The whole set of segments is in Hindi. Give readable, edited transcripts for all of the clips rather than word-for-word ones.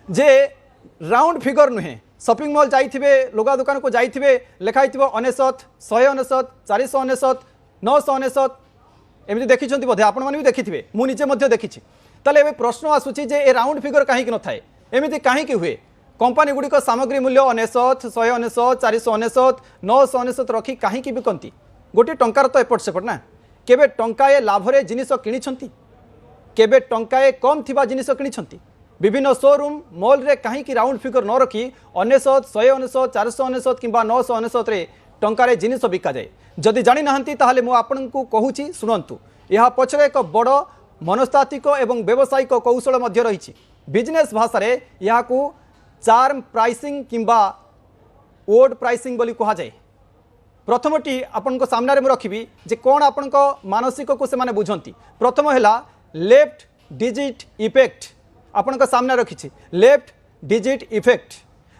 जे राउंड फिगर नुहे शॉपिंग मॉल जाइथिबे लुगा दुकान को जाइथिबे लिखाई थिबो 99 199 499 999 एमती देखिछंती बोधे आपण माने भी देखिथिबे मु निजे मध्ये देखिछि ताले एबे प्रश्न आसुछि जे ए राउंड फिगर काहे कि न थाए एमिति काहे कि हुए कंपनी गुडी को सामग्री मूल्य 99 199 499 999 रखी काहे कि बिकंती गोटे टंकार तो एपट सेपट ना केबे टंकाए लाभरे जिनिस किनिछंती केबे टंकाए कम थिबा जिनिस किनिछंती विभिन्न शोरूम मॉल रे कहीं की राउंड फिगर न रखी 99 199 499 किंबा 999 रे टंकारे जिनिस बिका जाए जदि जानी नाहंती ताहले मु आपन को कहूची सुनंतु यह पछरे एक बड़ मनस्तात्विक एवं व्यावसायिक कौशल मध्य रही बिजनेस भाषा रे यह को चार्म प्राइसिंग किंबा ओड प्राइसिंग बोली कहा जाए प्रथमटी आपन को सामने में रखी जे कौन आपन को मानसिक को से माने बुझंती प्रथम है लेफ्ट डिजिट इफेक्ट आपण का सामने रखी लेफ्ट डिजिट इफेक्ट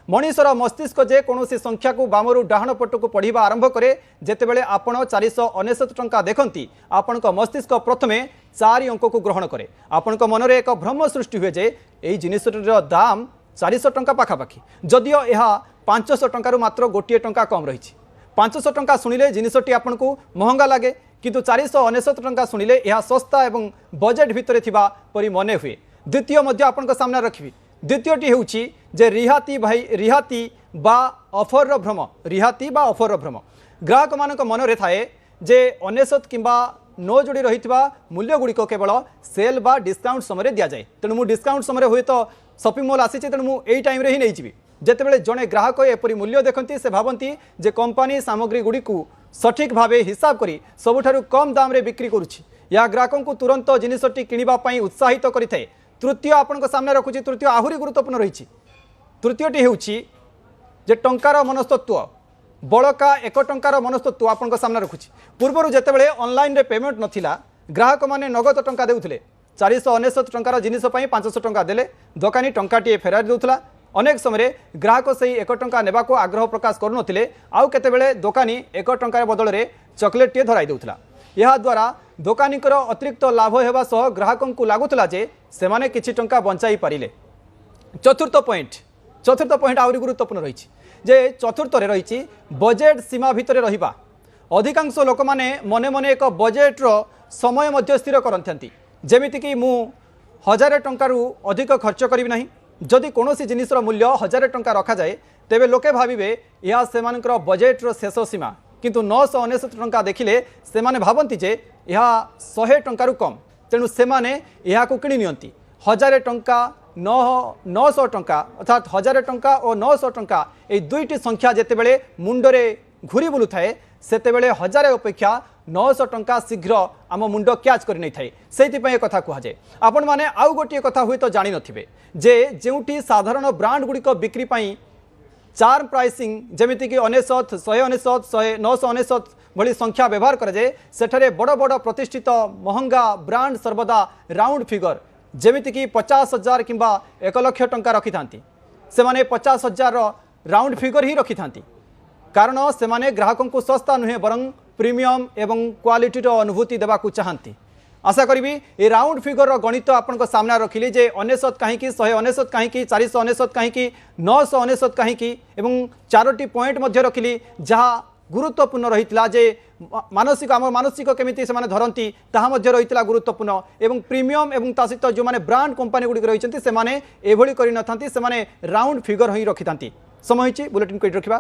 मनीषर मस्तिष्क जे कौन संख्या को बामरु डाहण पट को पढ़ा आरंभ करे जितेबले आपण 499 टंका देखती आपण मस्तिष्क प्रथमे 4 अंक को ग्रहण करे आपण मन में एक भ्रम सृष्टि हुए जे यही जिनिसटर दाम 400 टंका पाखापाखि जदिओ यह 500 टंकार मात्र गोटे टंका कम रही 500 टंका शुणिले जिनिसटी आपण को महंगा लगे किंतु 499 टंका शुणिले यह सस्ता एवं बजेट भितर थिबा परि मने हुए द्वितीय मध्य आपण सामने रखी द्वितीयटी होउची जे रिहाती भाई रिहाती बा ऑफर रो भ्रम रिहाती बा ऑफर रो भ्रम ग्राहक मानक मन रे थाए जे 99 किंबा 9 जोड़ी रहितबा मूल्य गुड़िक केवल सेल बा डिस्काउंट समय दिया जाए तेणु मु डिस्काउंट समय हुए तो शॉपिंग मॉल आसी तेणु मु एई टाइम रे ही नहीं जीवी जेतेबेले जने ग्राहक एपरी मूल्य देखती से भावती जे कंपनी सामग्री गुड़ी को सठिक भावे हिसाब करी सबुठारु कम दाम रे बिक्री करुछि या ग्राहकों को तुरंत जिनिसटी किनिबा पई उत्साहित करिथाए तृतीय आपण सामने रखुची तृतीय आहुरी गुरुत्वपूर्ण रही तृतीयटी होउची जे टंकार मनस्तत्व बड़का 1 टंकार मनस्तत्व आपण सामने रखुची पूर्वर जेतेबेले ऑनलाइन रे पेमेंट नथिला ग्राहक माने नगद टंका देउथिले 499 टंकार जिनिस पई 500 टंका देले दोकानी टंकाटी फेरार देउथला अनेक समय ग्राहक से 1 टंका नेबा को आग्रह प्रकाश करू नथिले आउ केतेबेले दोकानी 1 टंकार बदल रे चॉकलेट टे धराई देउथला यह द्वारा दोकानीकर अतिरिक्त लाभ होगा सह ग्राहकों को लगुला जे से माने किछि टंका बंचाई पारिले चतुर्थ पॉइंट आहुरी गुरुत्वपूर्ण रही जे चतुर्थ रही बजेट सीमा भितर रहिबा अधिकांश लोक माने मने मने एक बजेट रो समय मध्य स्थिर करथंती जेमिति कि मु 1000 टंकारु अधिक खर्च करिवि नाही जदि कोनोसी जिनिसर मूल्य 1000 टंका रखा जाए तेबे लोके भाबिबे या सेमानकर बजेट रो शेष सीमा किंतु 999 टंका देखिले से माने भावंती जे यह 100 टंकारु कम तेणु से माने यह को किणी नियंती 1000 टंका 900 टंका अर्थात 1000 टंका और 900 टंका ये दुईटी संख्या जेतेबेले मुंडरे घूरी बुलू थाए सेतेबेले 1000 अपेक्षा 900 टंका शीघ्र आम मुंड क्याच कर नहीं थाए से कथा कहुए आपण माने आउ गोटे कथा हुए तो जानी नथिबे जे जेउठी साधारण ब्रांड गुड़िक बिक्री पई चार्म प्राइसिंग जमीती कि 99 199 999 भली संख्या व्यवहार कराए सेठरे बड़ बड़ प्रतिष्ठित महंगा ब्रांड सर्वदा राउंड फिगर जमीती कि 50,000 किंबा 1 लाख टंका रखि थांती से माने 50,000 राउंड फिगर ही रखि थांती कारण से माने ग्राहकों को सस्ता नुहे बरं प्रीमियम एवं क्वालिटी रो अनुभूति देवा को चाहती आशा करी ये राउंड फिगर गणित आपण सामने रखिली जे 99 कहीं 199 कहीं 499 कहीं 999 कहीं एवं 4टी पॉइंट मध्य रखिली जहाँ गुरुत्वपूर्ण रही जे मानसिक आम मानसिक केमिति से धरती ताहा मध्य रही गुरुत्वपूर्ण एवं प्रीमियम एवं ता सहित जो मैंने ब्रांड कंपनी गुड़िक रही से एभली कर राउंड फिगर ही रखि था समय बुलेटिन को रखा।